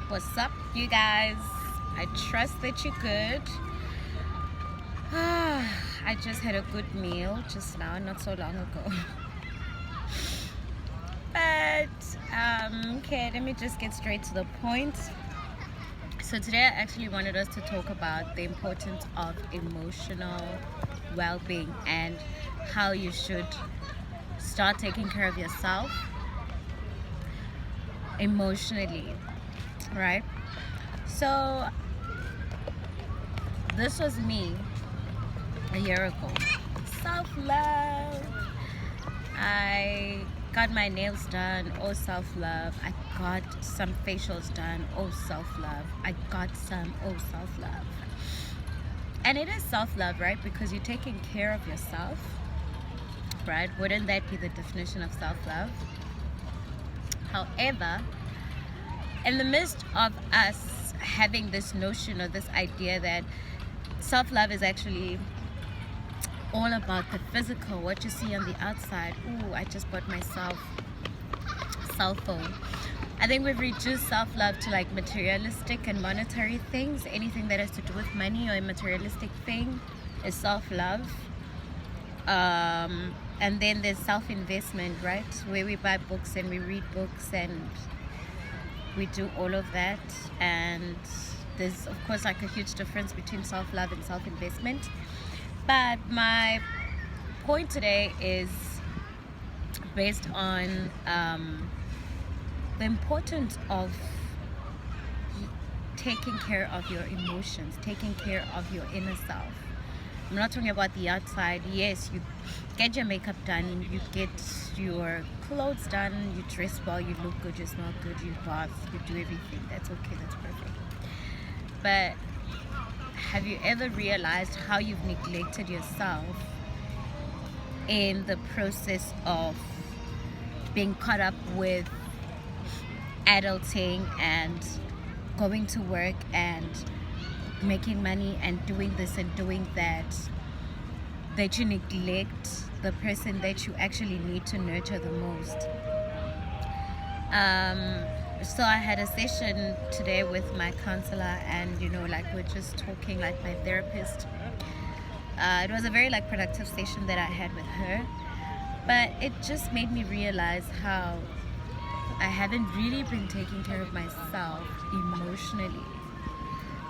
What's up, you guys? I trust that you're good. I just had a good meal just now, not so long ago. Okay, let me just get straight to the point. So today I actually wanted us to talk about the importance of emotional well-being and how you should start taking care of yourself emotionally, right? So this was me a year ago. Self-love. I got my nails done, oh self-love. I got some facials done, oh self-love. I got some, oh self-love. And it is self-love, right? Because you're taking care of yourself, right? Wouldn't that be the definition of self-love? However, in the midst of us having this notion or this idea that self-love is actually all about the physical, what you see on the outside. Ooh, I just bought myself a cell phone. I think we've reduced self-love to like materialistic and monetary things. Anything that has to do with money or a materialistic thing is self-love. And then there's self-investment, right? Where we buy books and we read books and we do all of that. And there's of course like a huge difference between self-love and self-investment. But my point today is based on the importance of taking care of your emotions, taking care of your inner self. I'm not talking about the outside. Yes, you get your makeup done, you get your clothes done, you dress well, you look good, you smell good, you bath, you do everything. That's okay, that's perfect. But have you ever realized how you've neglected yourself in the process of being caught up with adulting and going to work and making money and doing this and doing that, that you neglect the person that you actually need to nurture the most? So I had a session today with my counselor, and we're just talking, like my therapist. It was a very productive session that I had with her, but it just made me realize how I haven't really been taking care of myself emotionally.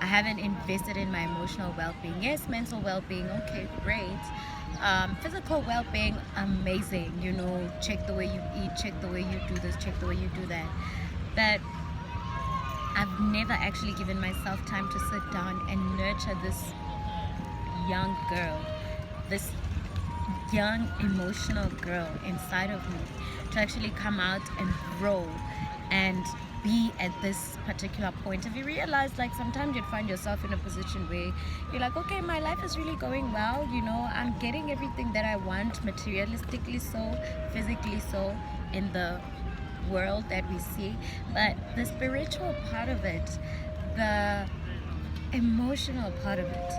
I haven't invested in my emotional well-being. Yes, mental well-being, okay, great. Physical well-being, amazing. Check the way you eat, check the way you do this, check the way you do that. But I've never actually given myself time to sit down and nurture this young girl, this young emotional girl inside of me, to actually come out and grow and be at this particular point. Have you realized, sometimes you'd find yourself in a position where you're like, okay, my life is really going well, I'm getting everything that I want, materialistically so, physically so, in the world that we see, but the spiritual part of it, the emotional part of it,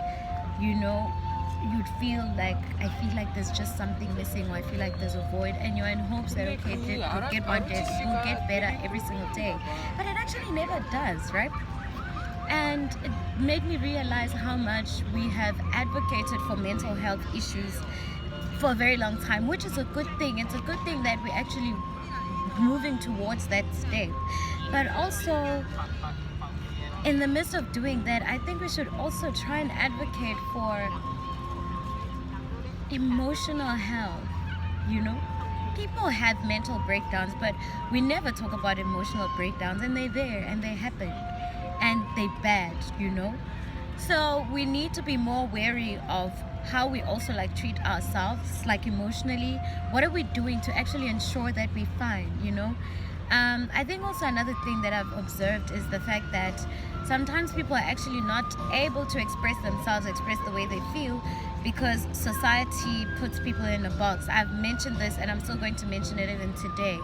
you'd feel like, I feel like there's just something missing, or I feel like there's a void, and you're in hopes that okay, you'll get one day, you'll get better every single day, but it actually never does, right? And it made me realize how much we have advocated for mental health issues for a very long time, which is a good thing. It's a good thing that we're actually moving towards that step. But also, in the midst of doing that, I think we should also try and advocate for emotional health. People have mental breakdowns, but we never talk about emotional breakdowns, and they're there and they happen and they're bad. So we need to be more wary of how we also treat ourselves, emotionally. What are we doing to actually ensure that we're fine? I think also another thing that I've observed is the fact that sometimes people are actually not able to express themselves, express the way they feel, because society puts people in a box. I've mentioned this and I'm still going to mention it even today.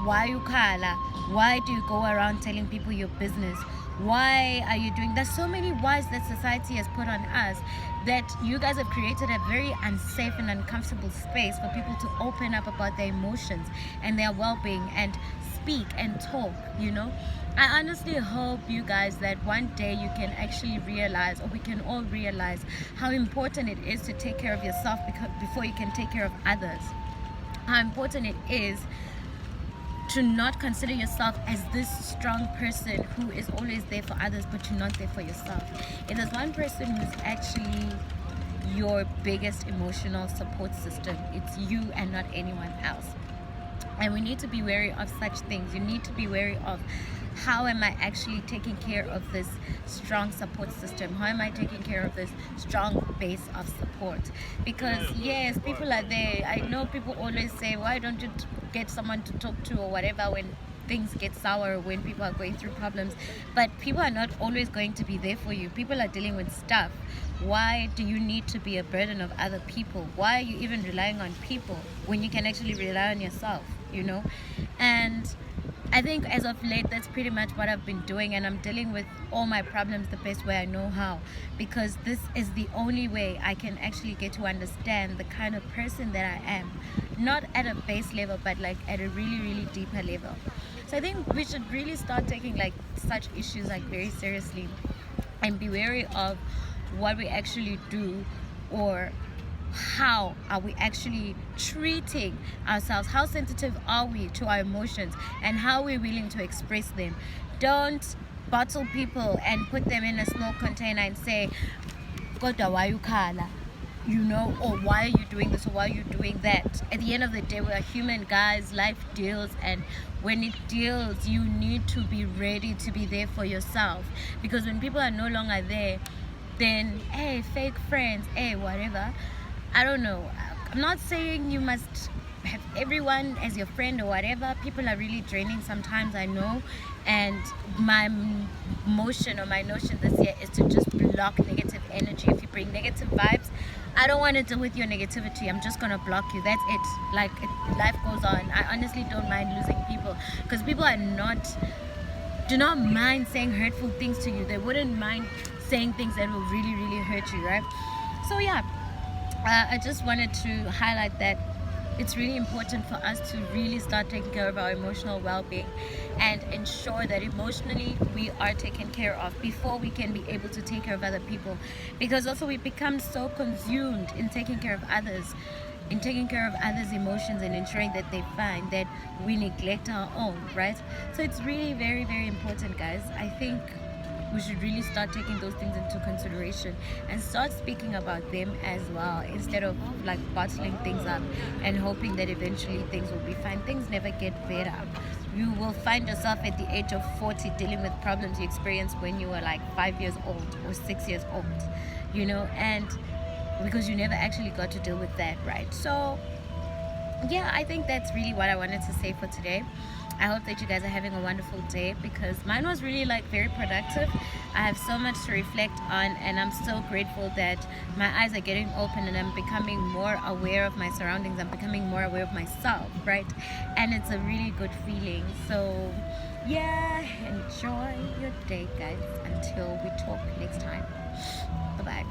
Why you kala? Why do you go around telling people your business? Why are you doing? There's so many whys that society has put on us, that you guys have created a very unsafe and uncomfortable space for people to open up about their emotions and their well-being and speak and talk, you know. I honestly hope you guys that one day you can actually realize, or we can all realize, how important it is to take care of yourself before you can take care of others. How important it is to not consider yourself as this strong person who is always there for others, but you're not there for yourself. If there's one person who's actually your biggest emotional support system, it's you and not anyone else. And we need to be wary of such things. You need to be wary of, how am I actually taking care of this strong support system? How am I taking care of this strong base of support? Because yes, people are there. I know people always say, why don't you get someone to talk to or whatever when things get sour, when people are going through problems. But people are not always going to be there for you. People are dealing with stuff. Why do you need to be a burden of other people? Why are you even relying on people when you can actually rely on yourself, you know? And I think as of late, that's pretty much what I've been doing, and I'm dealing with all my problems the best way I know how, because this is the only way I can actually get to understand the kind of person that I am, not at a base level, but like at a really, really deeper level. So I think we should really start taking like such issues like very seriously, and be wary of what we actually do, or how are we actually treating ourselves, how sensitive are we to our emotions, and how we're willing to express them. Don't bottle people and put them in a small container and say, "Kodwa why you khala?" You know, or why are you doing this, or why are you doing that? At the end of the day, we are human, guys. Life deals, and when it deals, you need to be ready to be there for yourself. Because when people are no longer there, then hey, fake friends, hey, whatever. I don't know. I'm not saying you must have everyone as your friend or whatever. People are really draining sometimes, I know. And my motion or my notion this year is to just block negative energy. If you bring negative vibes, I don't want to deal with your negativity. I'm just gonna block you. That's it. Like life goes on. I honestly don't mind losing people, because people are do not mind saying hurtful things to you. They wouldn't mind saying things that will really, really hurt you, right? So yeah, I just wanted to highlight that it's really important for us to really start taking care of our emotional well-being and ensure that emotionally we are taken care of before we can be able to take care of other people. Because also we become so consumed in taking care of others, in taking care of others' emotions and ensuring that they find, that we neglect our own, right? So it's really very, very important, guys. I think we should really start taking those things into consideration and start speaking about them as well, instead of like bottling things up and hoping that eventually things will be fine. Things never get better. You will find yourself at the age of 40 dealing with problems you experienced when you were like 5 years old or 6 years old, you know, and because you never actually got to deal with that, right? So yeah, I think that's really what I wanted to say for today. I hope that you guys are having a wonderful day, because mine was really like very productive. I have so much to reflect on, and I'm so grateful that my eyes are getting open and I'm becoming more aware of my surroundings. I'm becoming more aware of myself, right? And it's a really good feeling. So yeah, enjoy your day, guys, until we talk next time. Bye bye.